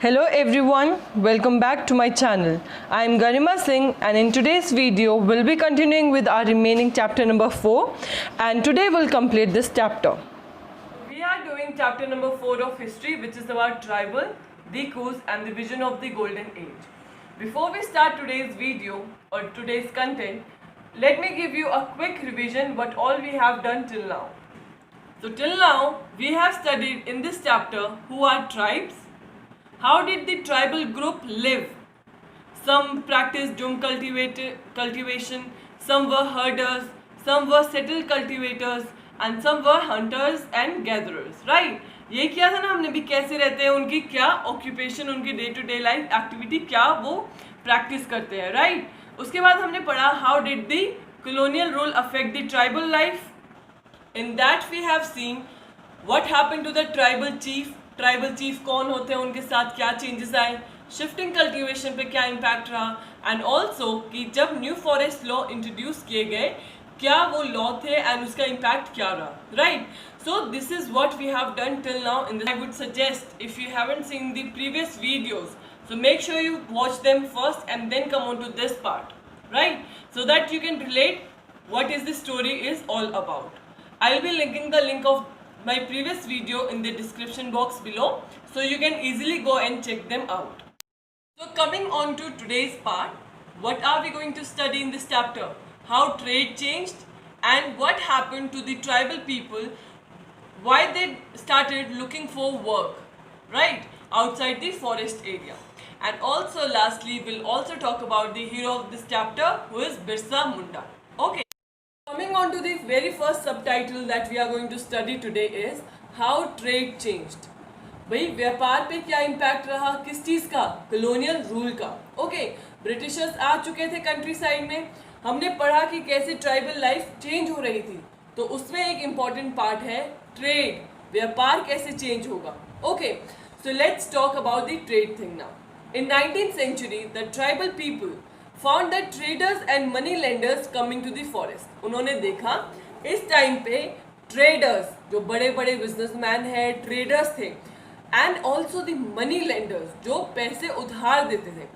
Hello everyone, welcome back to my channel. I am Garima Singh and in today's video we'll be continuing with our remaining chapter number 4 and today we'll complete this chapter. We are doing chapter number 4 of history, which is about tribal, the coups and the vision of the golden age. Before we start today's video or today's content, let me give you a quick revision what all we have done till now. So till now we have studied in this chapter who are tribes. How did the tribal group live? Some practiced dung cultivation, some were herders, some were settled cultivators and some were hunters and gatherers, right? ये किया था ना हमने भी, कैसे रहते हैं, उनकी क्या ऑक्यूपेशन, उनकी day to day life activity क्या वो प्रैक्टिस करते हैं, राइट? उसके बाद हमने पढ़ा how did the colonial rule affect the tribal life. In that we have seen what happened to the tribal chief. Tribal chief कौन होते हैं, उनके साथ क्या चेंजेस आए, शिफ्टिंग कल्टीवेशन पे क्या इम्पैक्ट रहा, एंड ऑल्सो कि जब न्यू फॉरेस्ट लॉ इंट्रोड्यूस किए गए क्या वो लॉ थे एंड उसका इम्पैक्ट क्या रहा, right? So this is what we have done till now in this. I would suggest if you haven't seen the previous videos, so make sure you watch them first and then come on to this part, right? So that you can relate what is the story is all about. I'll be linking the link of my previous video in the description box below, so you can easily go and check them out. So coming on to today's part, what are we going to study in this chapter? How trade changed and what happened to the tribal people, why they started looking for work, right, outside the forest area. And also lastly we'll also talk about the hero of this chapter, who is Birsa Munda. Okay. Coming on to the very first subtitle that we are going to study today is how trade changed. भाई व्यापार पे क्या impact रहा, किस चीज़ का, colonial rule का. Okay, Britishers आ चुके थे कंट्री साइड में, हमने पढ़ा कि कैसे ट्राइबल लाइफ चेंज हो रही थी, तो उसमें एक इम्पॉर्टेंट पार्ट है ट्रेड, व्यापार कैसे चेंज होगा. Okay, so let's talk about the trade thing now. In 19th century, the tribal people found that traders and money lenders coming to the forest. उन्होंने देखा इस टाइम पे ट्रेडर्स, जो बड़े बड़े बिजनेसमैन हैं, ट्रेडर्स थे, and also the money lenders, जो पैसे उधार देते थे.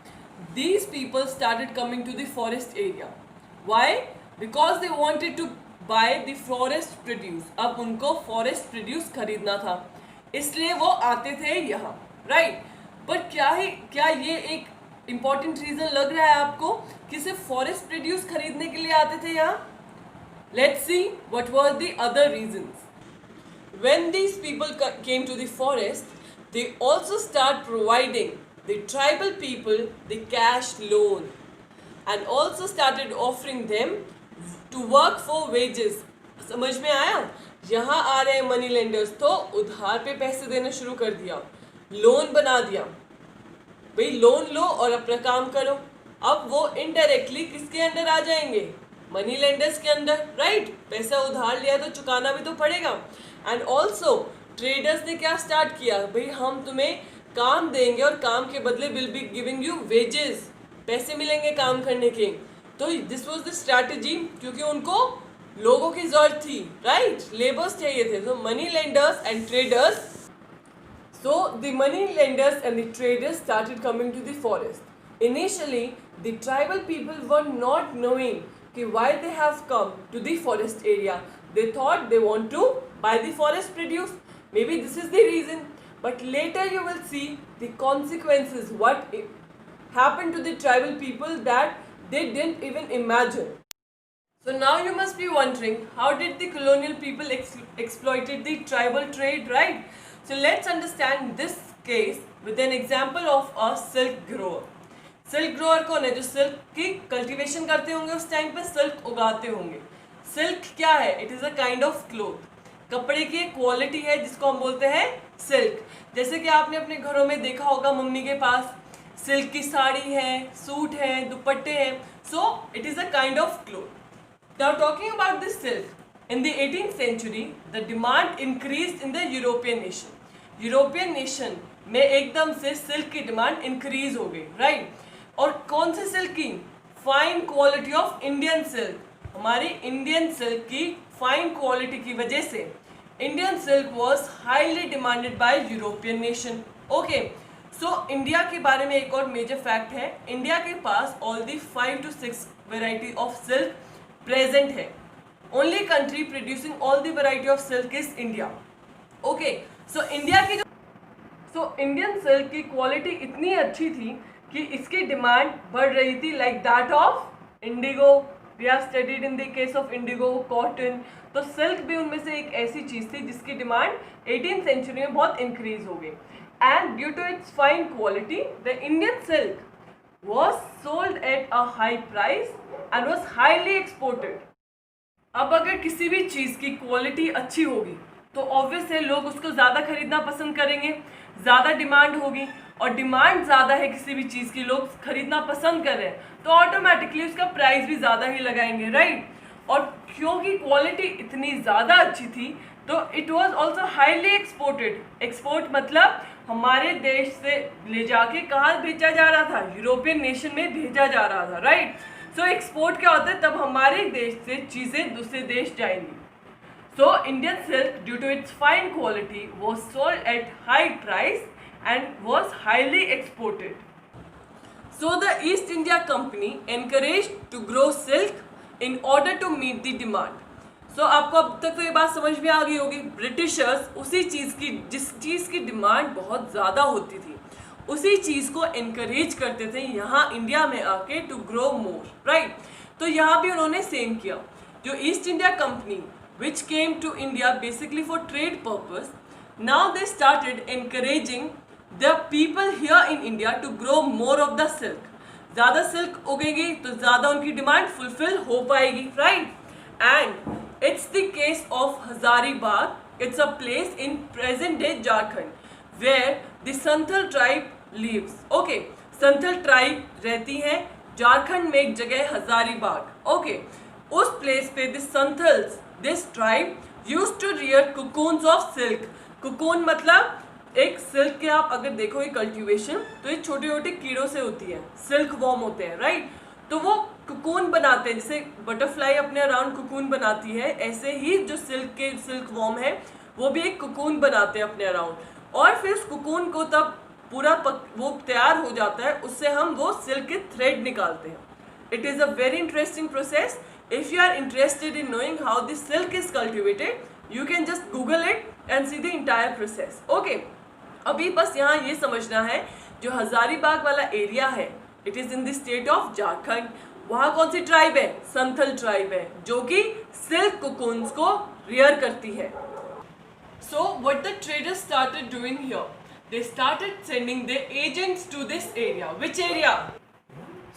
These people started coming to the forest area. Why? Because they wanted to buy the forest produce. अब उनको forest produce खरीदना था, इसलिए वो आते थे यहाँ, राइट? पर क्या ये एक इम्पॉर्टेंट रीजन लग रहा है आपको कि सिर्फ फॉरेस्ट प्रोड्यूस खरीदने के लिए आते थे यहाँ? Let's see what were the other reasons. When these people came to the forest, they also start providing the tribal people the cash loan and also started offering them to work for wages. समझ में आया? यहाँ आ रहे हैं money lenders, तो उधार पे पैसे देना शुरू कर दिया, लोन बना दिया. भाई लोन लो और अपना काम करो. अब वो इनडायरेक्टली किसके अंडर आ जाएंगे? मनी लेंडर्स के अंदर, राइट? पैसा उधार लिया तो चुकाना भी तो पड़ेगा. एंड ऑल्सो ट्रेडर्स ने क्या स्टार्ट किया, भाई हम तुम्हें काम देंगे और काम के बदले will be giving you wages, पैसे मिलेंगे काम करने के. तो दिस वाज द स्ट्रैटेजी, क्योंकि उनको लोगों की जरूरत थी, राइट? लेबर्स चाहिए थे. तो money lenders and traders. So the money lenders and the traders started coming to the forest. Initially, the tribal people were not knowing why they have come to the forest area. They thought they want to buy the forest produce. Maybe this is the reason. But later you will see the consequences, what happened to the tribal people that they didn't even imagine. So now you must be wondering, how did the colonial people exploited the tribal trade, right? So let's understand this case with an example of a silk grower. Silk grower कौन है? जो silk की cultivation करते होंगे, उस time पे silk उगाते होंगे. सिल्क क्या है? It is a kind of cloth. कपड़े की एक क्वालिटी है जिसको हम बोलते हैं सिल्क. जैसे कि आपने अपने घरों में देखा होगा, मम्मी के पास सिल्क की साड़ी है, सूट है, दुपट्टे हैं. So it is a kind of cloth. Now talking about this silk, in the 18th century, the demand increased in the European nation. European nation में एकदम से सिल्क की डिमांड इंक्रीज हो गई, राइट? और कौन से सिल्क की? Fine quality of Indian silk. हमारी इंडियन सिल्क की फाइन क्वालिटी की वजह से Indian silk was highly demanded by European nation. Okay, so India के बारे में एक और मेजर फैक्ट है, इंडिया के पास all the 5 to 6 variety of silk present है. Only country producing all the variety of silk is India. Okay, so India की इंडियन सिल्क की क्वालिटी इतनी अच्छी थी कि इसकी डिमांड बढ़ रही थी, like that of indigo. We have studied in the case of indigo, cotton. तो सिल्क भी उनमें से एक ऐसी चीज थी जिसकी डिमांड 18th सेंचुरी में बहुत इंक्रीज हो गई. And due to its fine quality the Indian silk was sold at a high price and was highly exported. अब अगर किसी भी चीज़ की क्वालिटी अच्छी होगी तो ऑब्वियस है लोग उसको ज़्यादा खरीदना पसंद करेंगे, ज़्यादा डिमांड होगी, और डिमांड ज़्यादा है किसी भी चीज़ की, लोग खरीदना पसंद कर रहे हैं तो ऑटोमेटिकली उसका प्राइस भी ज़्यादा ही लगाएंगे, राइट. और क्योंकि क्वालिटी इतनी ज़्यादा अच्छी थी तो it was also highly exported. Export मतलब हमारे देश से ले जाके कहाँ भेजा जा रहा था, यूरोपियन नेशन में भेजा जा रहा था, राइट. सो एक्सपोर्ट क्या होता है, तब हमारे देश से चीज़ें दूसरे देश जाएंगी. So Indian silk due to its fine quality was sold at high price and was highly exported. So the East India Company encourage to grow silk in order to meet the demand. So आपको अब तक तो ये बात समझ में आ गई होगी, ब्रिटिशर्स उसी चीज़ की, जिस चीज़ की डिमांड बहुत ज़्यादा होती थी, उसी चीज़ को इनकरेज करते थे यहाँ इंडिया में आके टू ग्रो मोर, राइट. तो यहाँ भी उन्होंने सेम किया. जो East India Company which came to India basically for trade purpose, now they started encouraging the people here in India to grow more of the silk. ज़्यादा silk उगेगी तो ज़्यादा उनकी डिमांड फुलफिल हो पाएगी, right. And it's the case of Hazaribagh. It's a place in present day Jharkhand where the Santhal tribe lives. Okay, Santhal tribe रहती है झारखंड में एक जगह हजारीबाग. Okay, उस प्लेस पे the Santhals, this tribe used to rear cocoons of silk. cocoon मतलब एक silk के, आप अगर देखो ये कल्टीवेशन तो ये छोटे छोटे कीड़ों से होती है, सिल्क वॉर्म होते हैं, राइट. तो वो कुकून बनाते हैं, जैसे बटरफ्लाई अपने अराउंड कुकून बनाती है, ऐसे ही जो सिल्क वॉर्म है वो भी एक कुकून बनाते हैं अपने अराउंड. और फिर उस कुकून को तब पूरा वो तैयार हो जाता है, उससे हम वो सिल्क के थ्रेड निकालते हैं. It is a very interesting process. If you are interested in knowing how this silk is cultivated, you can just Google it and see the entire process. Okay, अभी बस यहाँ ये समझना है, जो हजारीबाग वाला एरिया है it is in the state of Jharkhand. वहाँ कौन सी ट्राइब है, संथल ट्राइब है, जो कि सिल्क कुकून्स को रियर करती है. So what the traders started doing here, they started sending the agents to this area. Which area?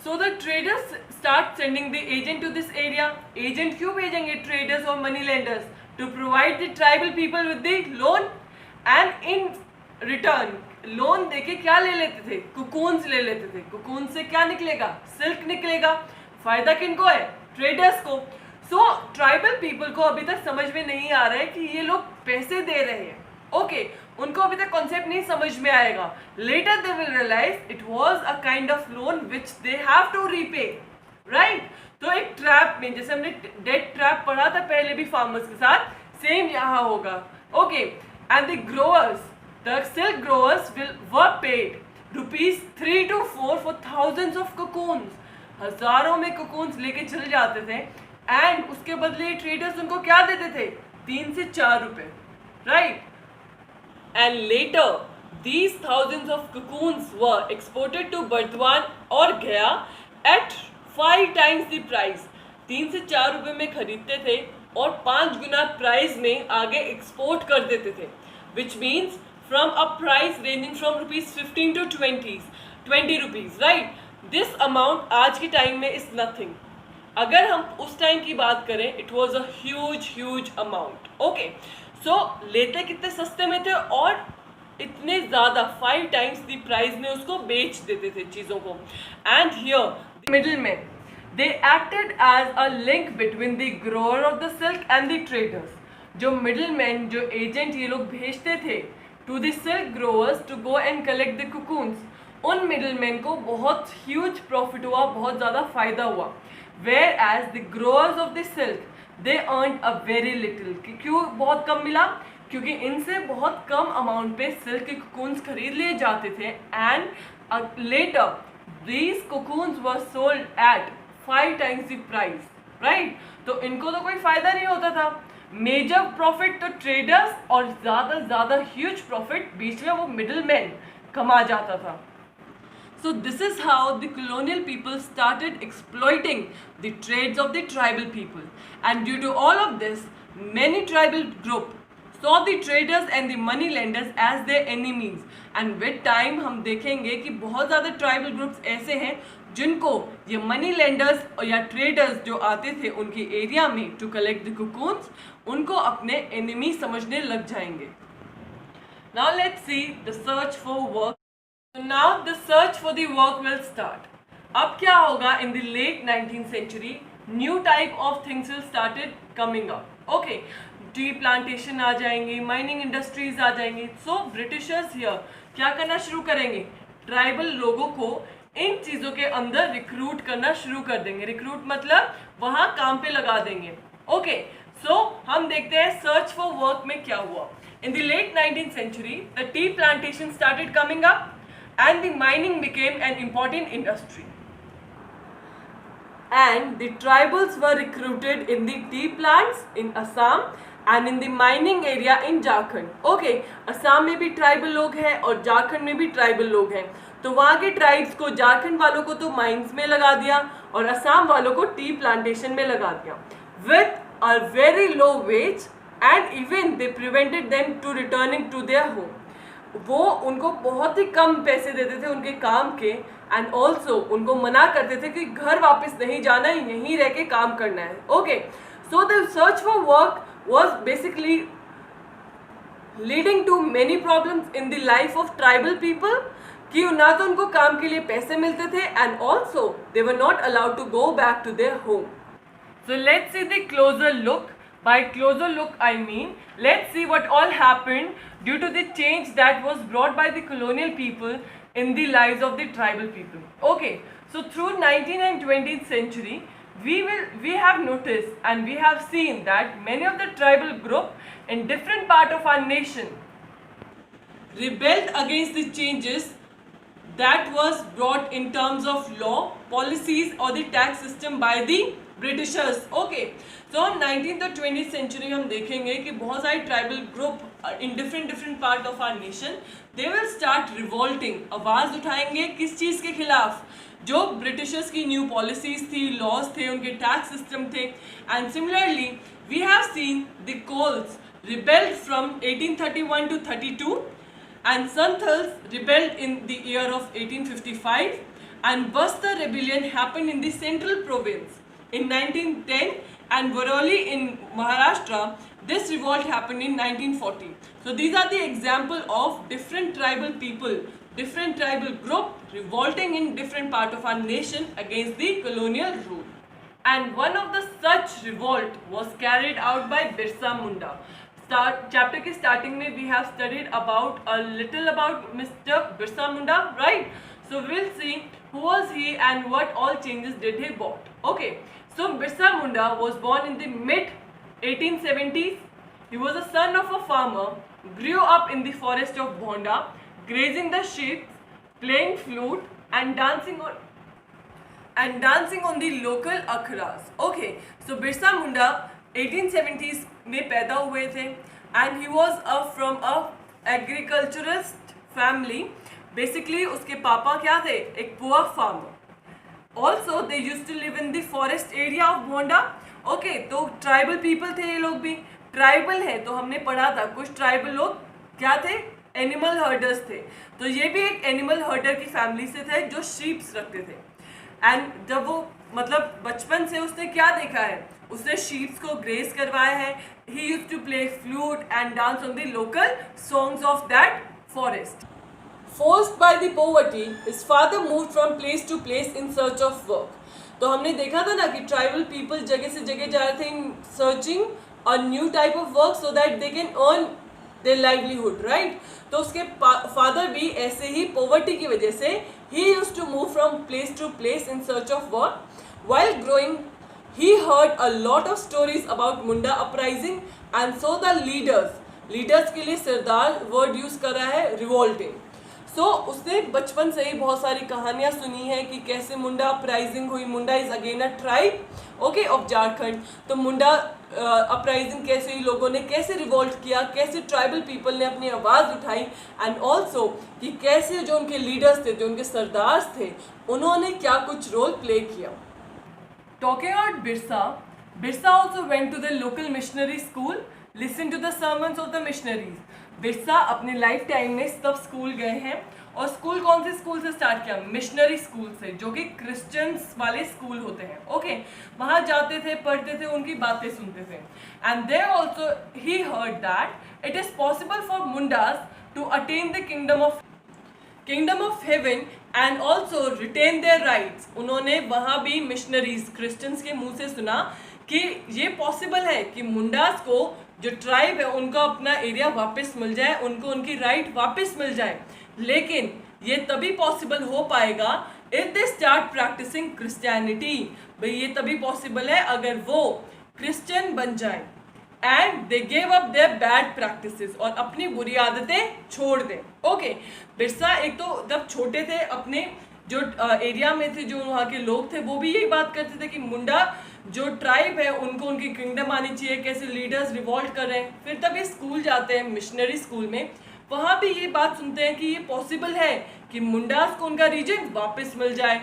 So the traders start sending the agent to this area. Agent क्यों भेजेंगे traders और money lenders? To provide the tribal people with the loan, and in return loan देके क्या ले लेते थे, कुकून्स ले लेते थे. कुकून से क्या निकलेगा, सिल्क निकलेगा. फायदा किनको है, ट्रेडर्स को. सो ट्राइबल पीपल को अभी तक समझ में नहीं आ रहा है कि ये लोग पैसे दे रहे हैं. ओके, उनको अभी तक कॉन्सेप्ट नहीं समझ में आएगा. Later they will realize it was a kind of loan which they have to repay, right. तो एक ट्रैप में, जैसे हमने डेट ट्रैप पढ़ा था पहले भी फार्मर्स के साथ, सेम यहाँ होगा. Okay, and the growers, the silk growers were paid ₹3 to 4 for thousands of cocoons. हजारों में cocoons लेके चले जाते थे, एंड उसके बदले ट्रेडर्स उनको क्या देते थे, 3 से 4 रुपए, right. And later these thousands of cocoons were exported to Burdwan और गया at 5 times the price. 3 से 4 रुपए में खरीदते थे और 5 गुना प्राइस में आगे एक्सपोर्ट कर देते थे, which means from a price ranging from ₹15 to 20 rupees, right. This amount आज के टाइम में is nothing. अगर हम उस टाइम की बात करें, it was a huge amount. Okay, so लेते कितने सस्ते में थे और इतने ज़्यादा 5 times the price में उसको बेच देते थे चीज़ों को. And here the middlemen, they acted as a link between the grower of the silk and the traders. जो middlemen, जो agent ये लोग भेजते थे to the silk growers to go and collect the cocoons, उन middlemen को बहुत huge profit हुआ, बहुत ज़्यादा फ़ायदा हुआ. Whereas the growers of the silk, they earned a very little. क्यों बहुत कम मिला? क्योंकि इनसे बहुत कम अमाउंट पे सिल्क के कोकून्स खरीद लिए जाते थे and later these cocoons were sold at 5 times the price, right. तो इनको तो कोई फायदा नहीं होता था। मेजर प्रॉफिट तो ट्रेडर्स और ज़्यादा ह्यूज प्रॉफिट बीच में वो मिडिल मैन कमा जाता था। So this is how the colonial people started exploiting the trades of the tribal people, and due to all of this, many tribal groups saw the traders and the money lenders as their enemies. And with time हम देखेंगे कि बहुत ज़्यादा tribal groups ऐसे हैं जिनको ये money lenders या ट्रेडर्स जो आते थे उनके एरिया में टू कलेक्ट द cocoons, उनको अपने एनिमी समझने लग जाएंगे। Now let's see the search for work. So now the search for the work will start. अब क्या होगा in the late 19th century, new type of things will started coming up. Okay, tea plantation आ जाएंगे, mining industries आ जाएंगे। सो Britishers here क्या करना शुरू करेंगे, ट्राइबल लोगों को इन चीज़ों के अंदर रिक्रूट करना शुरू कर देंगे। रिक्रूट मतलब वहाँ काम पे लगा देंगे। ओके, सो हम देखते हैं सर्च फॉर वर्क में क्या हुआ। In the late 19th century, the tea plantation started coming up and the mining became an important industry. And the tribals were recruited in the tea plants in Assam and in the mining area in Jharkhand. Okay, Assam में भी tribal लोग हैं और झारखंड में भी tribal लोग हैं। तो वहाँ के ट्राइब्स को, झारखंड वालों को तो माइंस में लगा दिया और असम वालों को टी प्लांटेशन में लगा दिया with a very low wage and even they prevented them to returning to their home. वो उनको बहुत ही कम पैसे देते थे उनके काम के एंड ऑल्सो उनको मना करते थे कि घर वापस नहीं जाना है, यहीं रह के काम करना है। Okay, so the search for work was basically leading to many problems in the life of tribal people कि ना तो उनको काम के लिए पैसे मिलते थे and also they were not allowed to go back to their home. So let's see the closer look. By closer look I mean, let's see what all happened due to the change that was brought by the colonial people in the lives of the tribal people. Okay, so through 19th and 20th century, we have noticed and we have seen that many of the tribal group in different part of our nation rebelled against the changes that was brought in terms of law, policies or the tax system by the Britishers. Okay, तो 19th और 20th century हम देखेंगे कि बहुत सारे tribal group in different part of our nation they will start revolting, आवाज़ उठाएंगे किस चीज़ के खिलाफ, जो ब्रिटिशर्स की न्यू पॉलिसीज थी, लॉज थे, उनके टैक्स सिस्टम थे। And similarly we have seen the Kols rebelled from 1831 to 32 and Santhals rebelled in the year of 1855 and Bastar rebellion happened in the central province in 1910 and Waroli in Maharashtra, this revolt happened in 1940. So these are the example of different tribal people, different tribal group revolting in different part of our nation against the colonial rule. And one of the such revolt was carried out by Birsa Munda. Chapter के starting में we have studied about a little about Mr. Birsa Munda, right? So we'll see who was he and what all changes did he brought. Okay, so Birsa Munda was born in the mid 1870s. He was a son of a farmer, grew up in the forest of Bhonda, grazing the sheep, playing flute and dancing on the local akhras. Okay, so Birsa Munda 1870s में पैदा हुए थे and he was from a agriculturist family. Basically उसके पापा क्या थे, एक poor farmer. Also they used to live in the forest area of Bhonda. Okay, तो tribal people थे ये लोग भी। ट्राइबल है तो हमने पढ़ा था कुछ ट्राइबल लोग क्या थे, एनिमल हर्डर्स थे। तो ये भी एक एनिमल हर्डर की फैमिली से थे जो शीप्स रखते थे। एंड जब वो मतलब बचपन से उसने क्या देखा है, उसने शीप्स को ग्रेस करवाया है। He used to play flute and dance on the local songs of that forest. Forced by the poverty, his father moved from place to place in search of work. तो हमने देखा था ना कि tribal people जगह से जगह जा रहे थे इन searching a new type of work so that they can earn their livelihood, right. तो उसके फादर भी ऐसे ही पॉवर्टी की वजह से he used to move from place to place in search of work. While growing, he heard a lot of stories about Munda uprising and so the leaders leaders के लिए सरदार word use कर रहा है revolting. सो उसने बचपन से ही बहुत सारी कहानियां सुनी है कि कैसे मुंडा अपराइजिंग हुई। Munda is again a tribe okay of Jharkhand. तो मुंडा अपराइजिंग कैसे हुई, लोगों ने कैसे रिवोल्ट किया, कैसे ट्राइबल पीपल ने अपनी आवाज़ उठाई, एंड ऑल्सो कि कैसे जो उनके लीडर्स थे, जो उनके सरदार थे, उन्होंने क्या कुछ रोल प्ले किया। Talking about Birsa, Birsa also went to the local missionary school, listen to the sermons of the missionaries. Birsa अपने लाइफ टाइम में सब स्कूल गए हैं, और स्कूल कौन से स्कूल से स्टार्ट किया? मिशनरी स्कूल से, जो कि क्रिश्चियंस वाले स्कूल होते हैं ओके। वहाँ जाते थे, पढ़ते थे, उनकी बातें सुनते थे। And there also he heard that it is possible for Mundas to attain the kingdom of heaven and also retain their rights. उन्होंने वहाँ भी मिशनरीज क्रिश्चियंस के मुंह से सुना कि ये पॉसिबल है कि मुंडास को, जो ट्राइब है, उनको अपना एरिया वापस मिल जाए, उनको उनकी राइट वापस मिल जाए। लेकिन ये तभी पॉसिबल हो पाएगा if they start practising Christianity. भाई ये तभी पॉसिबल है अगर वो क्रिश्चियन बन जाए and they give up there bad practices, और अपनी बुरी आदतें छोड़ दें ओके। बिरसा एक तो जब छोटे थे, अपने जो एरिया में थे, जो वहाँ के लोग थे, वो भी यही बात करते थे कि मुंडा जो ट्राइब है उनको उनकी किंगडम आनी चाहिए, कैसे लीडर्स रिवॉल्ट कर रहे हैं। फिर तब ये स्कूल जाते हैं मिशनरी स्कूल में, वहाँ भी ये बात सुनते हैं कि ये पॉसिबल है कि मुंडास को उनका रीजन वापस मिल जाए।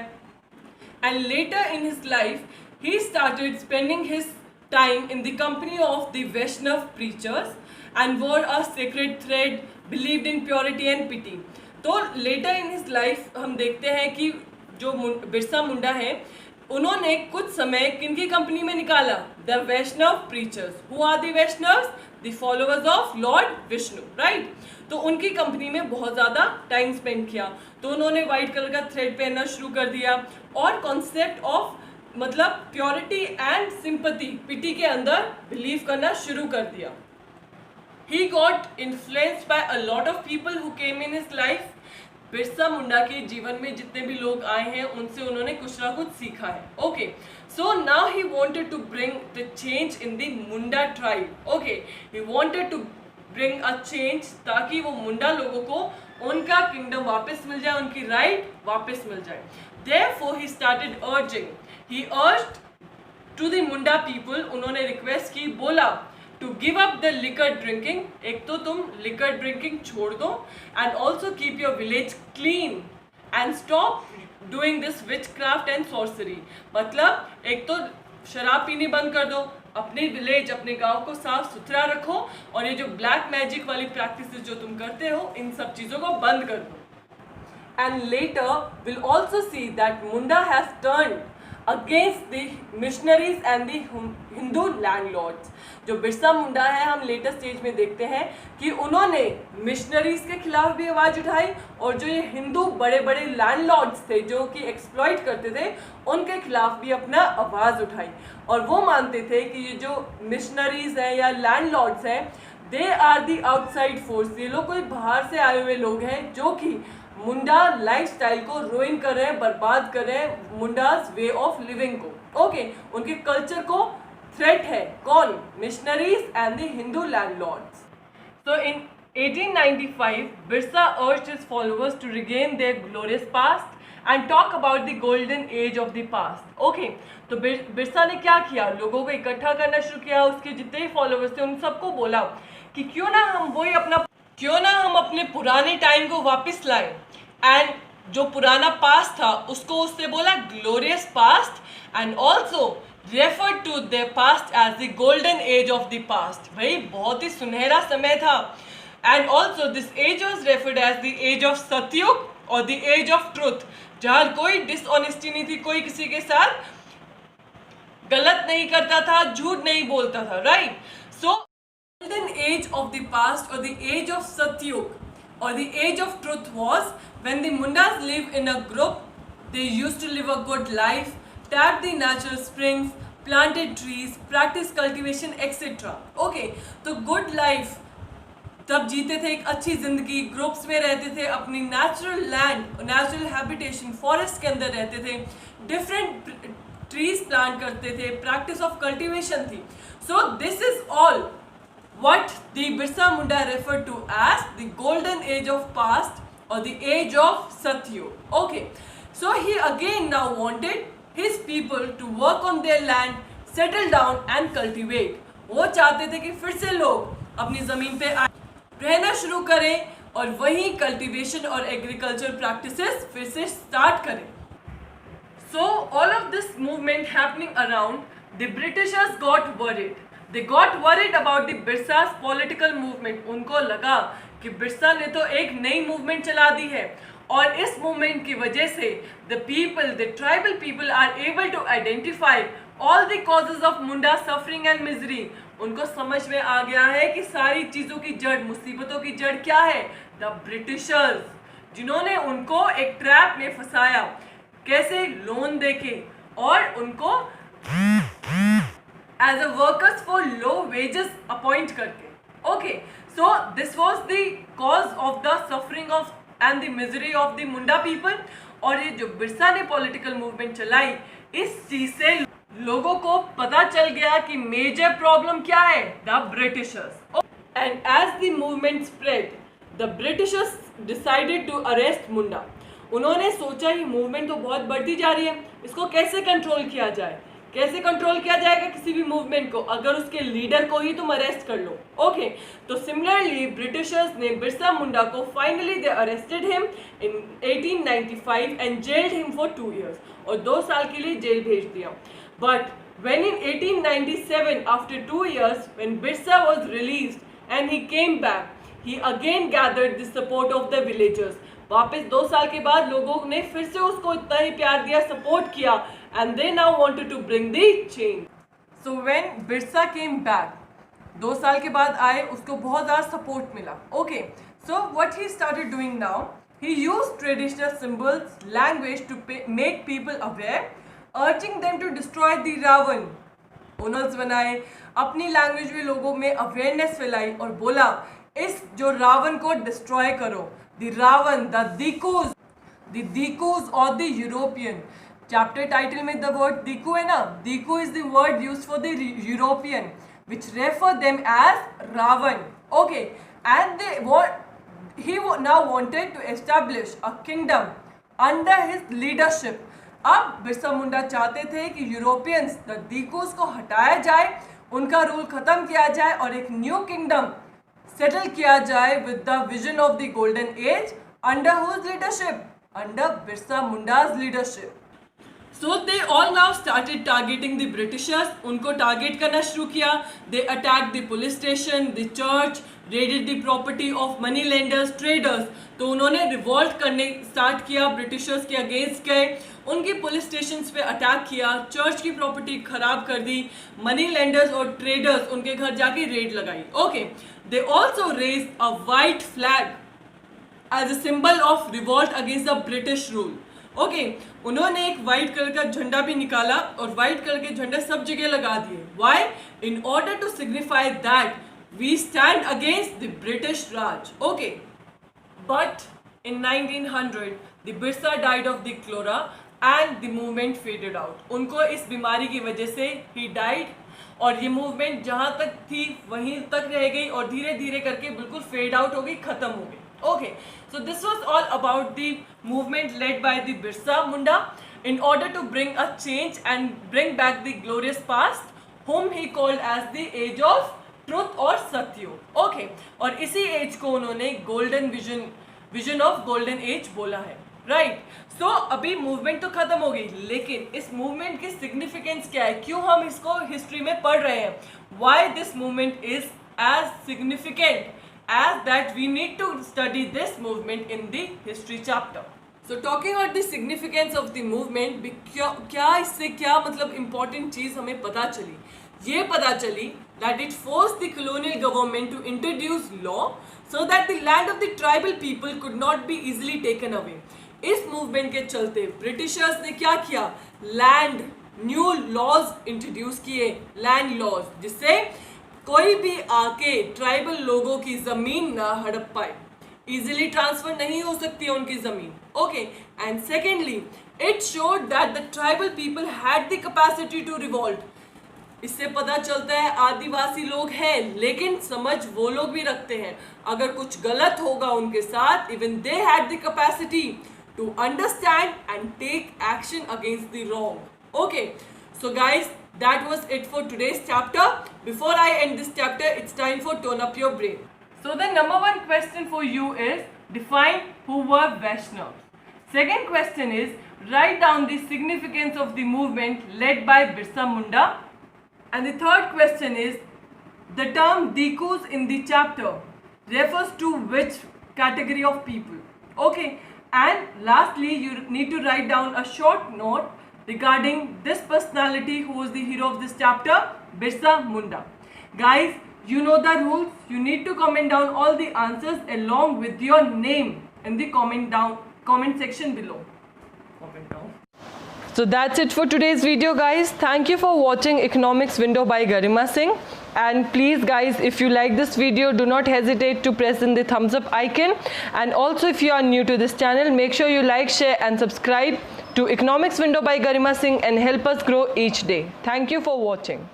And later in his life he started spending his time in the company of the Vaishnav preachers and wore a secret thread, believed in purity and piety. तो लेटर इन हिज लाइफ हम देखते हैं कि जो बिरसा मुंडा है, उन्होंने कुछ समय किनकी कंपनी में निकाला? The Vaishnav preachers. Who are the Vaishnavs? The followers of lord Vishnu, right. तो उनकी कंपनी में बहुत ज़्यादा टाइम स्पेंड किया। तो उन्होंने व्हाइट कलर का थ्रेड पहनना शुरू कर दिया, और कॉन्सेप्ट ऑफ मतलब प्योरिटी एंड सिंपैथी, पिटी के अंदर बिलीव करना शुरू कर दिया। He got influenced by a lot of people who came in his life. Birsa Munda के जीवन में जितने भी लोग आए हैं, उनसे उन्होंने कुछ ना कुछ सीखा है okay. So now he wanted to bring the change in the Munda tribe okay. He wanted to bring a change, ताकि वो मुंडा लोगों को उनका किंगडम वापस मिल जाए, उनकी राइट वापस मिल जाए। Therefore he started urging, he urged to the Munda people, उन्होंने रिक्वेस्ट की, बोला to give up the liquor drinking, एक तो तुम लिकर ड्रिंकिंग छोड़ दो, and also keep your village clean and stop doing this witchcraft and sorcery. मतलब एक तो शराब पीनी बंद कर दो, अपने विलेज, अपने गांव को साफ सुथरा रखो, और ये जो ब्लैक मैजिक वाली प्रैक्टिसेस जो तुम करते हो, इन सब चीज़ों को बंद कर दो। And later we'll also see that Munda has turned against the missionaries and the Hindu landlords. जो बिरसा मुंडा है, हम लेटेस्ट स्टेज में देखते हैं कि उन्होंने मिशनरीज के खिलाफ भी आवाज़ उठाई, और जो ये हिंदू बड़े बड़े लैंडलॉर्ड्स थे जो कि एक्सप्लॉइट करते थे, उनके खिलाफ भी अपना आवाज़ उठाई। और वो मानते थे कि ये जो मिशनरीज हैं या लैंडलॉर्ड्स हैं, they are the outside force. ये लोग कोई बाहर से आए हुए लोग हैं जो कि मुंडा लाइफस्टाइल को रुइन कर रहे हैं, बर्बाद कर रहे हैं, मुंडास वे ऑफ लिविंग को ओके। उनके कल्चर को थ्रेट है कौन? Missionaries and the Hindu landlords. So in 1895 Birsa urged his followers to regain their glorious past and talk about the golden age of the past okay. तो बिरसा ने क्या किया? लोगों को इकट्ठा करना शुरू किया, उसके जितने फॉलोअर्स थे उन सबको बोला कि क्यों ना हम अपने पुराने टाइम को वापस लाएं, एंड जो पुराना पास्ट था उसको उससे बोला glorious past, and also refer to the past as the golden age of the past. भाई बहुत ही सुनहरा समय था, and also this age was referred as the age of Satyug और द एज ऑफ ट्रुथ, जहाँ कोई डिसऑनेस्टी नहीं थी, कोई किसी के साथ गलत नहीं करता था, झूठ नहीं बोलता था, right. So golden age of the past or the age of Satyug or the age of truth was when the Mundas lived in a group. They used to live a good life, tapped the natural springs, planted trees, practiced cultivation, etc. Okay, तो good life तब जीते थे, एक अच्छी जिंदगी, groups में रहते थे, अपनी natural land, natural habitation, forest के अंदर रहते थे, डिफरेंट ट्रीज प्लांट करते थे, प्रैक्टिस ऑफ कल्टीवेशन थी। सो this is all what the Birsa Munda referred to as the golden age of past or the age of Satyug. Okay, so he again now wanted his people to work on their land, settle down and cultivate. वो चाहते थे कि फिर से लोग अपनी जमीन पे रहना शुरू करें और वही कल्टीवेशन और एग्रीकल्चर प्रैक्टिसेस फिर से स्टार्ट करें. So all of this movement happening around, the Britishers got worried. They got worried about the Birsa's political movement. उनको लगा कि बिरसा ने तो एक नई मूवमेंट चला दी है और इस मूवमेंट की वजह से the people, the tribal people are able to identify all the causes of Munda suffering and misery. उनको समझ में आ गया है कि सारी चीज़ों की जड़, मुसीबतों की जड़ क्या है? The Britishers, जिन्होंने उनको एक ट्रैप में फंसाया, कैसे लोन देके और उनको as a workers for low wages appoint करके. Okay, so this was the cause of the suffering of and the misery of the Munda people. और ये जो बिरसा ने पॉलिटिकल मूवमेंट चलाई, इस चीज से लोगों को पता चल गया कि मेजर प्रॉब्लम क्या है? The Britishers. And as the movement spread, the Britishers decided to arrest Munda. उन्होंने सोचा ही मूवमेंट तो बहुत बढ़ती जा रही है, इसको कैसे कंट्रोल किया जाए? कैसे कंट्रोल किया जाएगा किसी भी मूवमेंट को? अगर उसके लीडर को ही तुम अरेस्ट कर लो. ओके, तो सिमिलरली ब्रिटिशर्स ने बिरसा मुंडा को finally they arrested him in 1895 and gelled him for 2 years. और 2 साल के लिए जेल भेज दिया. But when in 1897 after 2 years when Birsa was released and he came back, he again gathered the support of the villagers. वापस 2 साल के बाद लोगों ने फिर से उसको इतना ही प्यार दिया, सपोर्ट किया, and they now wanted to bring the change. So when Birsa came back, 2 साल के बाद आए, उसको बहुत ज़्यादा सपोर्ट मिला. Okay, so what he started doing now, he used traditional symbols, language to make people aware, urging them to destroy the Ravan. ओनल्स बनाए, अपनी लैंग्वेज में लोगों में अवेयरनेस फैलाई और बोला इस जो रावण को डिस्ट्रॉय करो. The Ravan, the Dikus or the European. Chapter title में the word Diku है ना? Diku is the word used for the European, which refer them as Ravan. Okay, and he now wanted to establish a kingdom under his leadership. अब बिरसा मुंडा चाहते थे कि Europeans, the Dikus को हटाया जाए, उनका रूल खत्म किया जाए और एक न्यू किंगडम सेटल किया जाए with the vision of the golden age under whose leadership, under Birsa Munda's leadership. So they all now started targeting the Britishers. उनको टारगेट करना शुरू किया. They attack the police station, the church, raided the property of money lenders, traders. तो उन्होंने revolt करने start किया, Britishers के against गए, उनकी पुलिस स्टेशंस पे अटैक किया, चर्च की प्रॉपर्टी खराब कर दी, मनी लेंडर्स और ट्रेडर्स उनके घर जाके रेड लगाई. Okay, they also raised a white flag as a symbol of revolt against the British rule. Okay, उन्होंने एक वाइट कलर का झंडा भी निकाला और वाइट कलर के झंडे सब जगह लगा दिए. Why? In order to signify that we stand against the British Raj. Okay, but in 1900 the Birsa died of the cholera and the movement faded out. उनको इस बीमारी की वजह से he died और ये मूवमेंट जहाँ तक थी वहीं तक रह गई और धीरे धीरे करके बिल्कुल फेड आउट हो गई, खत्म हो गई. Okay, so this was all about the movement led by the Birsa Munda in order to bring a change and bring back the glorious past, whom he called as the age of truth और सत्यो. Okay, और इसी as को उन्होंने golden vision of golden age बोला है. Right, सो अभी movement तो खत्म हो गई, लेकिन इस मूवमेंट की सिग्निफिकेंस क्या है? क्यों हम इसको हिस्ट्री में पढ़ रहे हैं? Why this movement is as significant as that we need to study this movement in the history chapter. So talking about the significance of the movement, क्या इससे क्या मतलब इंपॉर्टेंट चीज हमें पता चली? ये पता चली that it forced the colonial government to introduce law so that the land of the tribal people could not be easily taken away. इस मूवमेंट के चलते ब्रिटिशर्स ने क्या किया? लैंड न्यू लॉज इंट्रोड्यूस किए, लैंड लॉज, जिससे कोई भी आके ट्राइबल लोगों की जमीन ना हड़प पाए, इजीली ट्रांसफर नहीं हो सकती है उनकी जमीन. Okay, and secondly it showed that the tribal people had the capacity to revolt. इससे पता चलता है आदिवासी लोग हैं, लेकिन समझ वो लोग भी रखते हैं। अगर कुछ गलत होगा उनके साथ, even they had the capacity to understand and take action against the wrong. Okay, so guys, that was it for today's chapter. Before I end this chapter, it's time for tone up your brain. So the number one question for you is, define who were Vaishnavas. Second question is, write down the significance of the movement led by Birsa Munda. And the third question is, the term Dikus in the chapter refers to which category of people? Okay, and lastly, you need to write down a short note regarding this personality who was the hero of this chapter, Birsa Munda. Guys, you know the rules. You need to comment down all the answers along with your name in the comment section below. Comment down. So that's it for today's video, guys. Thank you for watching Economics Window by Garima Singh. And please guys, if you like this video, do not hesitate to press in the thumbs up icon. And also, if you are new to this channel, make sure you like, share and subscribe to Economics Window by Garima Singh and help us grow each day. Thank you for watching.